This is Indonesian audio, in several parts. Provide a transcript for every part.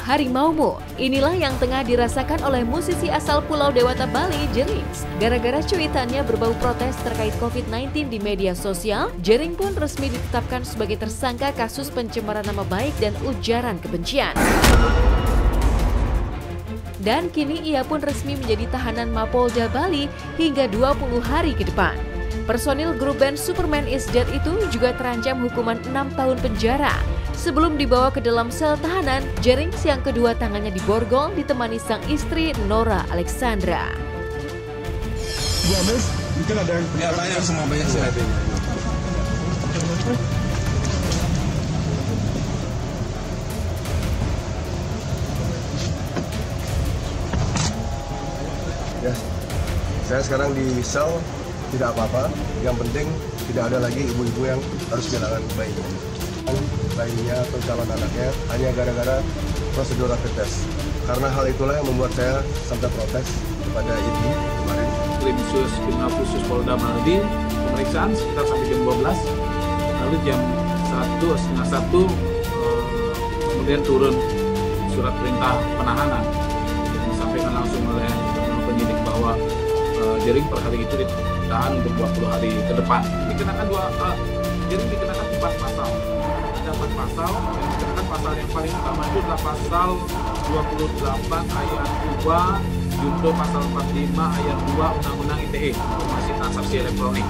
harimaumu. Inilah yang tengah dirasakan oleh musisi asal Pulau Dewata, Bali, Jerings. Gara-gara cuitannya berbau protes terkait COVID-19 di media sosial, Jering pun resmi ditetapkan sebagai tersangka kasus pencemaran nama baik dan ujaran kebencian. Dan kini ia pun resmi menjadi tahanan Mapolda Bali hingga 20 hari ke depan. Personil grup band Superman is Dead itu juga terancam hukuman 6 tahun penjara. Sebelum dibawa ke dalam sel tahanan, Jerings yang kedua tangannya diborgol ditemani sang istri Nora Alexandra. Bu Ames, mungkin ada yang... Ya banyak semua, banyak sih. Ya, saya sekarang di sel, tidak apa-apa. Yang penting tidak ada lagi ibu-ibu yang harus kehilangan bayinya atau calon anaknya hanya gara-gara prosedur rapid test. Karena hal itulah yang membuat saya sampai protes kepada ibu kemarin. Kriminal khusus Polda Bali pemeriksaan sekitar sampai jam 12, lalu jam 1, setengah 1 kemudian turun surat perintah penahanan yang disampaikan langsung oleh penyidik bahwa Jering per hari itu ditahan untuk 20 hari ke depan. Dikenakan Jering dikenakan 4 pasal. Ada 4 pasal yang dikenakan. Pasal yang paling utama itu adalah pasal 28 ayat 2 junto pasal 45 ayat 2 Undang-Undang ITE Informasi Transaksi Elektronik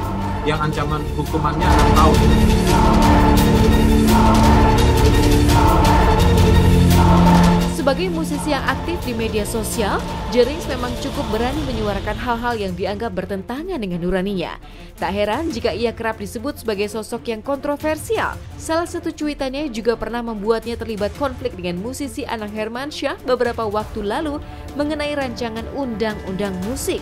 yang ancaman hukumannya 6 tahun. Sebagai musisi yang aktif di media sosial, Jerings memang cukup berani menyuarakan hal-hal yang dianggap bertentangan dengan nuraninya. Tak heran jika ia kerap disebut sebagai sosok yang kontroversial. Salah satu cuitannya juga pernah membuatnya terlibat konflik dengan musisi Anang Hermansyah beberapa waktu lalu mengenai rancangan undang-undang musik.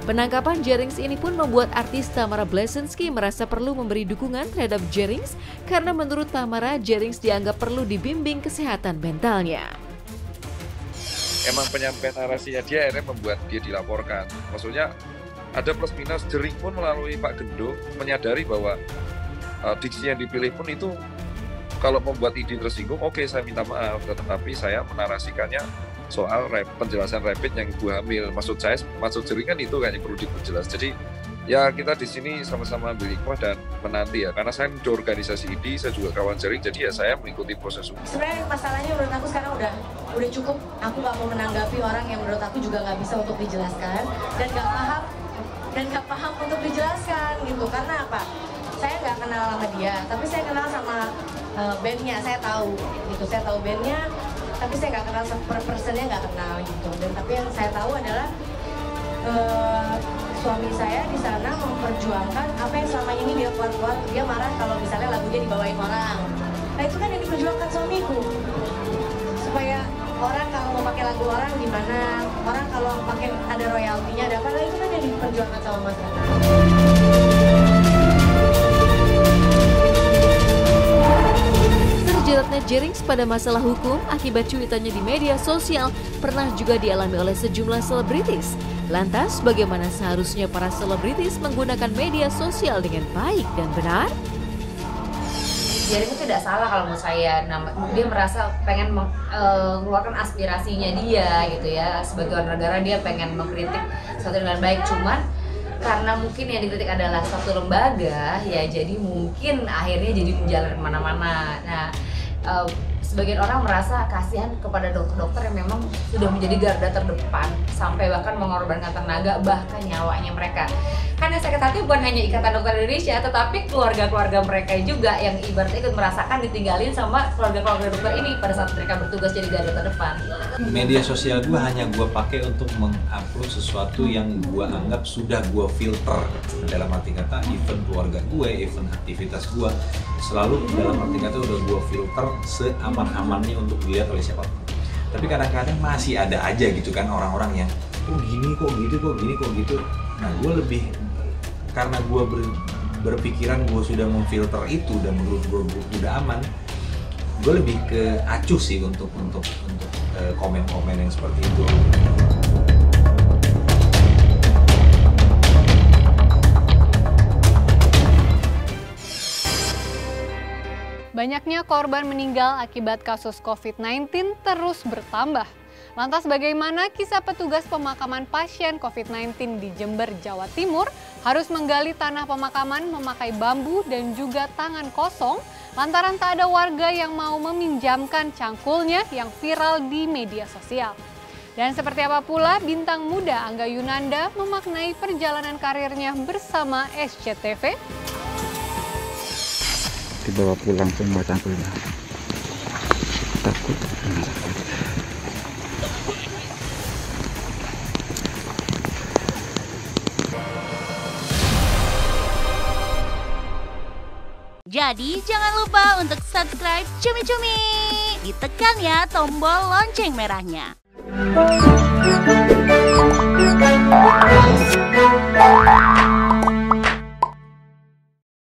Penangkapan Jerings ini pun membuat artis Tamara Bleszynsky merasa perlu memberi dukungan terhadap Jerings karena menurut Tamara, Jerings dianggap perlu dibimbing kesehatan mentalnya. Emang penyampaian narasinya dia akhirnya membuat dia dilaporkan. Maksudnya ada plus minus. Jering pun melalui Pak Gendo menyadari bahwa diksi yang dipilih pun itu kalau membuat ide tersinggung, oke, saya minta maaf, tetapi saya menarasikannya soal penjelasan rapid yang ibu hamil. Maksud Jering kan itu kan yang perlu diperjelas. Jadi ya kita di sini sama-sama ambil hikmah dan menanti ya, karena saya di organisasi ID, saya juga kawan Jering, jadi ya saya mengikuti proses hukum. Sebenarnya masalahnya menurut aku sekarang udah cukup. Aku nggak mau menanggapi orang yang menurut aku juga nggak bisa untuk dijelaskan dan nggak paham untuk dijelaskan gitu. Karena apa? Saya nggak kenal sama dia, tapi saya kenal sama bandnya. Saya tahu gitu, saya tahu bandnya, tapi saya nggak kenal per personnya, nggak kenal gitu. Dan tapi yang saya tahu adalah suami saya di sana memperjuangkan apa yang selama ini dia kuat-kuat. Dia marah kalau misalnya lagunya dibawain orang. Nah itu kan yang diperjuangkan suamiku. Supaya orang kalau mau pakai lagu orang gimana, orang kalau pakai ada royaltinya ada apa, itu kan yang diperjuangkan sama masyarakat. Terjeratnya Jerings pada masalah hukum akibat cuitannya di media sosial pernah juga dialami oleh sejumlah selebritis. Lantas, bagaimana seharusnya para selebritis menggunakan media sosial dengan baik dan benar? Jering itu tidak salah kalau menurut saya. Dia merasa pengen mengeluarkan aspirasinya dia gitu ya. Sebagai orang negara dia pengen mengkritik sesuatu dengan baik. Cuman karena mungkin yang dikritik adalah suatu lembaga, ya jadi mungkin akhirnya jadi menjalar kemana-mana. Nah, sebagian orang merasa kasihan kepada dokter-dokter yang memang sudah menjadi garda terdepan sampai bahkan mengorbankan tenaga bahkan nyawanya mereka. Karena sakit hati bukan hanya Ikatan Dokter Indonesia, tetapi keluarga-keluarga mereka juga yang ibaratnya ikut merasakan ditinggalin sama keluarga-keluarga dokter ini pada saat mereka bertugas jadi garda terdepan. Media sosial gue hanya gue pakai untuk mengupload sesuatu yang gue anggap sudah gue filter. Dalam arti kata, event keluarga gue, event aktivitas gue, selalu dalam arti kata udah gue filter seaman-amannya untuk dilihat oleh siapapun. Tapi kadang-kadang masih ada aja gitu kan orang-orang yang kok gini, kok gitu, kok gini, kok gitu. Nah, gue lebih karena gue berpikiran gue sudah memfilter itu dan menurut gue udah aman, gue lebih ke acuh sih untuk komen-komen yang seperti itu. Banyaknya korban meninggal akibat kasus COVID-19 terus bertambah. Lantas bagaimana kisah petugas pemakaman pasien COVID-19 di Jember, Jawa Timur harus menggali tanah pemakaman memakai bambu dan juga tangan kosong lantaran tak ada warga yang mau meminjamkan cangkulnya yang viral di media sosial. Dan seperti apa pula bintang muda Angga Yunanda memaknai perjalanan karirnya bersama SCTV? Dibawa pulang semua cangkulnya. Takut. Jadi jangan lupa untuk subscribe Cumi Cumi. Ditekan ya tombol lonceng merahnya.